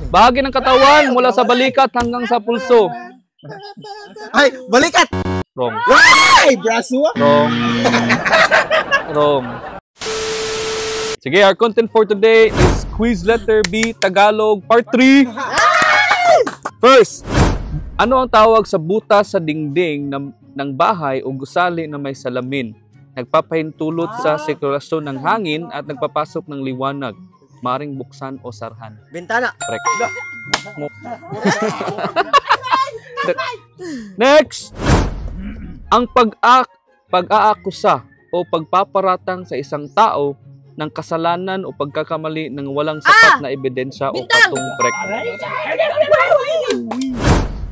Bahagi ng katawan mula sa balikat hanggang sa pulso. Ay, balikat! Wrong. Ay, braso! Wrong. Wrong. Sige, our content for today is quiz letter B, Tagalog, part 3. First, ano ang tawag sa butas sa dingding ng bahay o gusali na may salamin? Nagpapahintulot sa sirkulasyon ng hangin at nagpapasok ng liwanag. Maring buksan o sarhan. Bintana. Correct. Next! Ang pag-aakusa o pagpaparatang sa isang tao ng kasalanan o pagkakamali ng walang sapat na ebidensya o correct.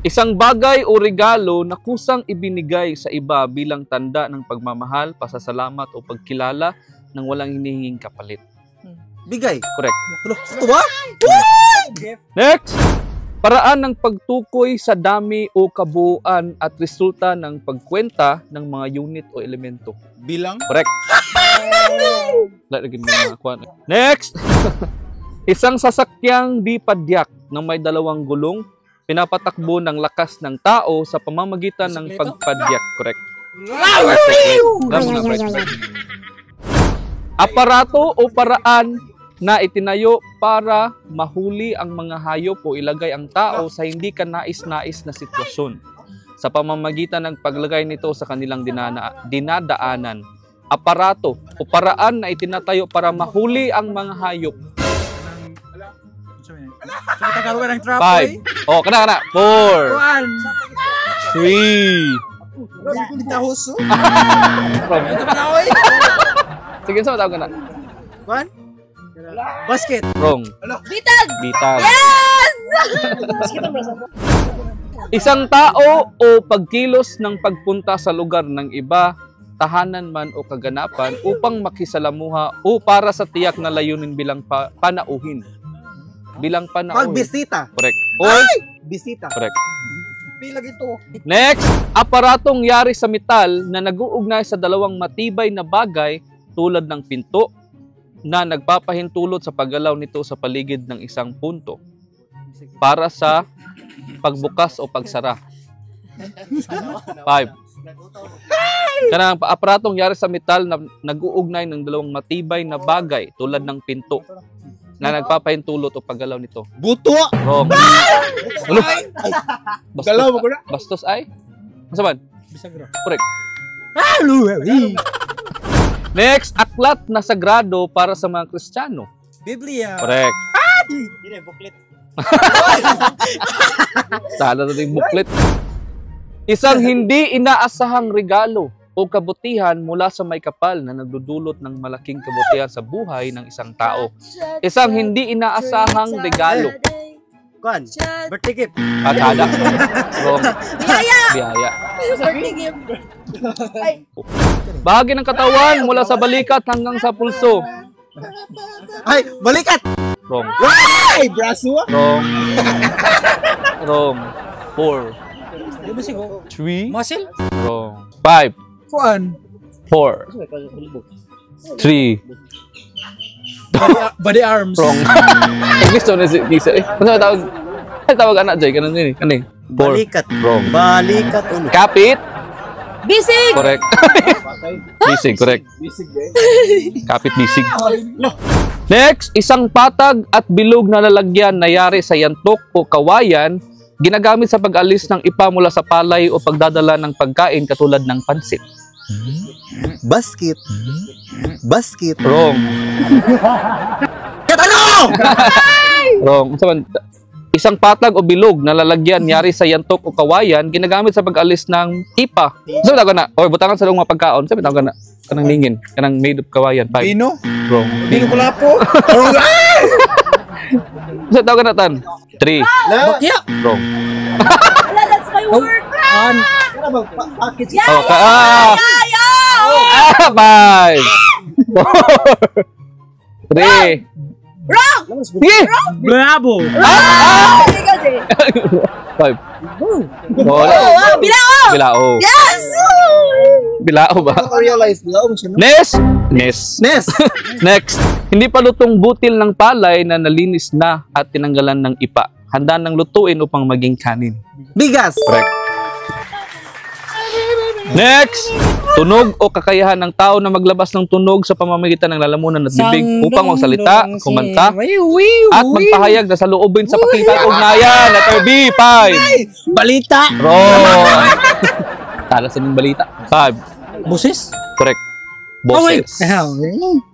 Isang bagay o regalo na kusang ibinigay sa iba bilang tanda ng pagmamahal, pasasalamat o pagkilala ng walang hinihinging kapalit. Bigay. Correct. Ito ba? Next! Paraan ng pagtukoy sa dami o kabuuan at resulta ng pagkwenta ng mga unit o elemento. Bilang? Correct. Next! Isang sasakyang di padyak na may dalawang gulong, pinapatakbo ng lakas ng tao sa pamamagitan ng pagpadyak. Correct. Aparato o paraan na itinayo para mahuli ang mga hayop o ilagay ang tao sa hindi kanais-nais na sitwasyon sa pamamagitan ng paglagay nito sa kanilang dinadaanan. Aparato o paraan na itinatayo para mahuli ang mga hayop. 5. Oh, kana. 4. 3. Sige, saan matawag ka na? Basket. Wrong. Bitag! Bitag. Yes! Isang tao o pagkilos ng pagpunta sa lugar ng iba, tahanan man o kaganapan upang makisalamuha o para sa tiyak na layunin bilang panauhin. Bilang panauhin. Pagbisita. Correct. Or bisita. correct. Pilag ito. Next, aparatong yari sa metal na nag-uugnay sa dalawang matibay na bagay tulad ng pinto na nagpapahintulot sa paggalaw nito sa paligid ng isang punto para sa pagbukas o pagsara. 5. Kanang aparatong yari sa metal na nag-uugnay ng dalawang matibay na bagay tulad ng pinto na nagpapahintulot o paggalaw nito. Buto! Wrong. Galaw mo ko na. Bastos ay? Masa man? Bisagro. Correct. Next, aklat na sagrado para sa mga Kristiyano. Biblia. Correct. Hindi, buklit. Sala na yung booklet. Isang hindi inaasahang regalo o kabutihan mula sa may kapal na nagdudulot ng malaking kabutihan sa buhay ng isang tao. Isang hindi inaasahang regalo. Kuan. Birthday gift. Patada. Wrong. Biyaya. Birthday gift. Bahagi ng katawan mula sa balikat hanggang sa pulso. Ay, balikat! Wrong. Ay, braso! Wrong. Wrong. 4. 3. Muscle? Wrong. 5. Kuan. 4. 3. Body arms. Wrong. Gusto na si Lisa. Ano tawag? Ano tawag anak Joy? Kanan din eh. Kanin. 4. Balikat. Wrong. Balikat. Kapit. Bisig! Correct. Bisig. Correct. Kapit bisig. Next, isang patag at bilog na lalagyan na yari sa yantok o kawayan, ginagamit sa pag-alis ng ipa mula sa palay o pagdadala ng pagkain katulad ng pansit. Basket. Basket. Wrong. Katano! Wrong. Isang patag o bilog na lalagyan yari sa yantok o kawayan, ginagamit sa pag-alis ng ipa. Sabi tawag ka na. O butangan sa mga pagkaon. Sabi tawag ka na. Kanang lingin. Kanang made of kawayan. 5. Pino? Wrong. Pino pula po. Sabi tawag ka na tan. 3. Bakya. Wrong. Wala, that's my word! Oh, 5. 4. 3. Wrong! Sige! Bravo! Ikaw din. 5. Bilao! Bilao. Yes! Bilao ba? Realize, bilao mo siya, no? Nes! Nes. Nes! Next. Hindi pa lutong butil ng palay na nalinis na at tinanggalan ng ipa. Handa ng lutuin upang maging kanin. Bigas. Correct. Next! Tunog o kakayahan ng tao na maglabas ng tunog sa pamamagitan ng lalamunan at bibig upang magsalita, kumanta, at magpahayag na sa loobin sa pakita at ugnayan. Letter B, 5. Balita. Wrong. Talas ng balita. 5. Busis. Correct. Boses.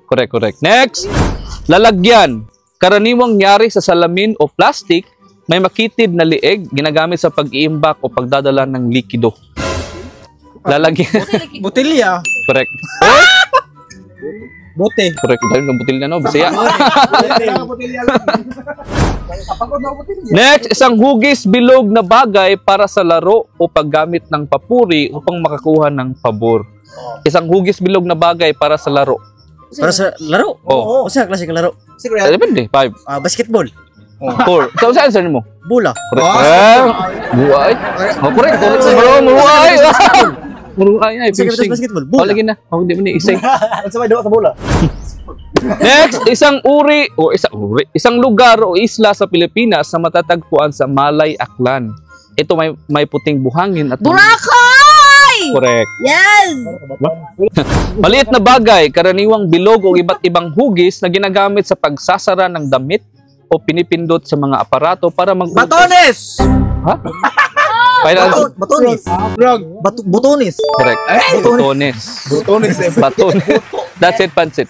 Correct. Next! Lalagyan. Karaniwang nyari sa salamin o plastic, may makitid na lieg, ginagamit sa pag-iimbak o pagdadala ng likido. Lalagyan. Botelya. Correct. Bote. Correct. Dahil ng butil na, no? Bisaya. Next, isang hugis bilog na bagay para sa laro o paggamit ng papuri upang makakuha ng pabor. Isang hugis bilog na bagay para sa laro. Para sa laro? Oo. O sa klase ka laro? Depende. 5. Basketball. 4. So, saan answer mo? Bola. Correct. Buhay. Oh, correct. Bro, buhay. Muruay ay fishing. Basketball. Oh, Bola. lagi na. Oh, di mo ni isay. Ano sa may dawa sa bola? Next, isang lugar o isla sa Pilipinas na matatagpuan sa Malay Aklan. Ito may puting buhangin at Boracay! correct. Yes! Maliit na bagay, karaniwang bilog o iba't ibang hugis na ginagamit sa pagsasara ng damit o pinipindot sa mga aparato para Batones! Ha? Final Batones. Butones. correct. Botones. Batones. That's it, pansit.